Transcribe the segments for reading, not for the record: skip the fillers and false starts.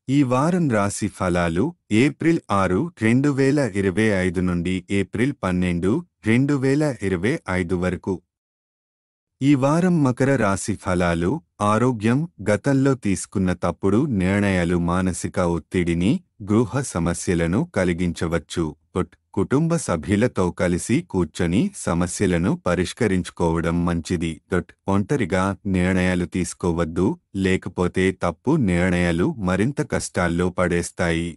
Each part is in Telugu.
ఈ వారం రాశి ఫలాలు ఏప్రిల్ 6, 2025 నుండి ఏప్రిల్ 12, 2025 వరకు. ఈ వారం మకర రాశి ఫలాలు. ఆరోగ్యం. గతంలో తీసుకున్న తప్పుడు నిర్ణయాలు మానసిక ఒత్తిడిని, గృహ సమస్యలను కలిగించవచ్చు. కుటుంబ సభ్యులతో కలిసి కూర్చొని సమస్యలను పరిష్కరించుకోవడం మంచిది. ఒంటరిగా నిర్ణయాలు తీసుకోవద్దు, లేకపోతే తప్పు నిర్ణయాలు మరింత కష్టాల్లో పడేస్తాయి.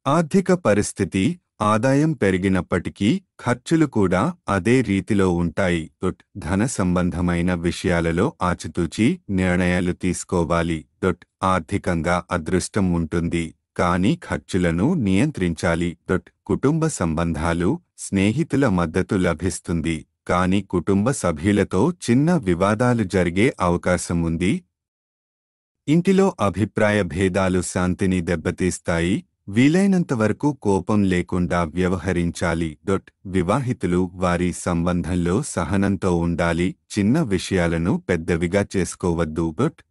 ఆర్థిక పరిస్థితి. ఆదాయం పెరిగినప్పటికీ ఖర్చులు కూడా అదే రీతిలో ఉంటాయి. ధన సంబంధమైన విషయాలలో ఆచితూచి నిర్ణయాలు తీసుకోవాలి. ఆర్థికంగా అదృష్టం ఉంటుంది, కానీ ఖర్చులను నియంత్రించాలి. కుటుంబ సంబంధాలు. స్నేహితుల మద్దతు లభిస్తుంది, కానీ కుటుంబ సభ్యులతో చిన్న వివాదాలు జరిగే అవకాశం ఉంది. ఇంటిలో అభిప్రాయ భేదాలు శాంతిని దెబ్బతీస్తాయి. వీలైనంతవరకు కోపం లేకుండా వ్యవహరించాలి. వివాహితులు వారి సంబంధంలో సహనంతో ఉండాలి. చిన్న విషయాలను పెద్దవిగా చేసుకోవద్దు.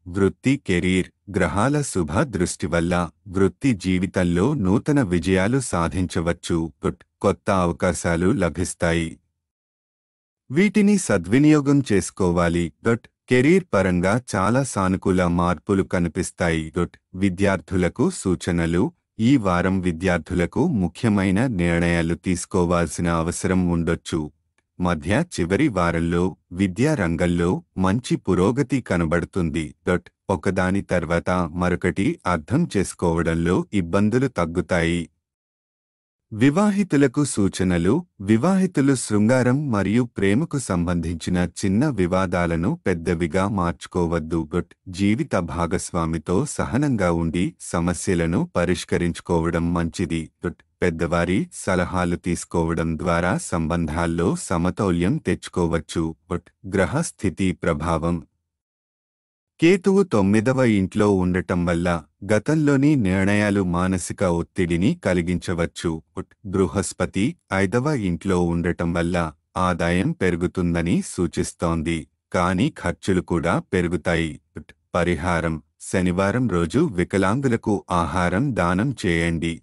వృత్తి, కెరీర్. గ్రహాల శుభ దృష్టి వల్ల వృత్తి జీవితంలో నూతన విజయాలు సాధించవచ్చు. కొత్త అవకాశాలు లభిస్తాయి, వీటిని సద్వినియోగం చేసుకోవాలి. కెరీర్ పరంగా చాలా సానుకూల మార్పులు కనిపిస్తాయి. విద్యార్థులకు సూచనలు. ఈ వారం విద్యార్థులకు ముఖ్యమైన నిర్ణయాలు తీసుకోవాల్సిన అవసరం ఉండొచ్చు. మధ్య చివరి వారంలో విద్యా రంగంలో మంచి పురోగతి కనబడుతుంది. ఒకదాని తర్వాత మరొకటి అర్థం చేసుకోవడంలో ఇబ్బందులు తగ్గుతాయి. వివాహితులకు సూచనలు. వివాహితులు శృంగారం మరియు ప్రేమకు సంబంధించిన చిన్న వివాదాలను పెద్దవిగా మార్చుకోవద్దు. జీవిత భాగస్వామితో సహనంగా ఉండి సమస్యలను పరిష్కరించుకోవడం మంచిది. పెద్దవారి సలహాలు తీసుకోవడం ద్వారా సంబంధాల్లో సమతౌల్యం తెచ్చుకోవచ్చు. గ్రహ స్థితి ప్రభావం. కేతువు 9వ ఇంట్లో ఉండటం వల్ల గతంలోని నిర్ణయాలు మానసిక ఒత్తిడిని కలిగించవచ్చు. బృహస్పతి 5వ ఇంట్లో ఉండటం వల్ల ఆదాయం పెరుగుతుందని సూచిస్తోంది, కానీ ఖర్చులు కూడా పెరుగుతాయి. పరిహారం. శనివారం రోజు వికలాంగులకు ఆహారం దానం చేయండి.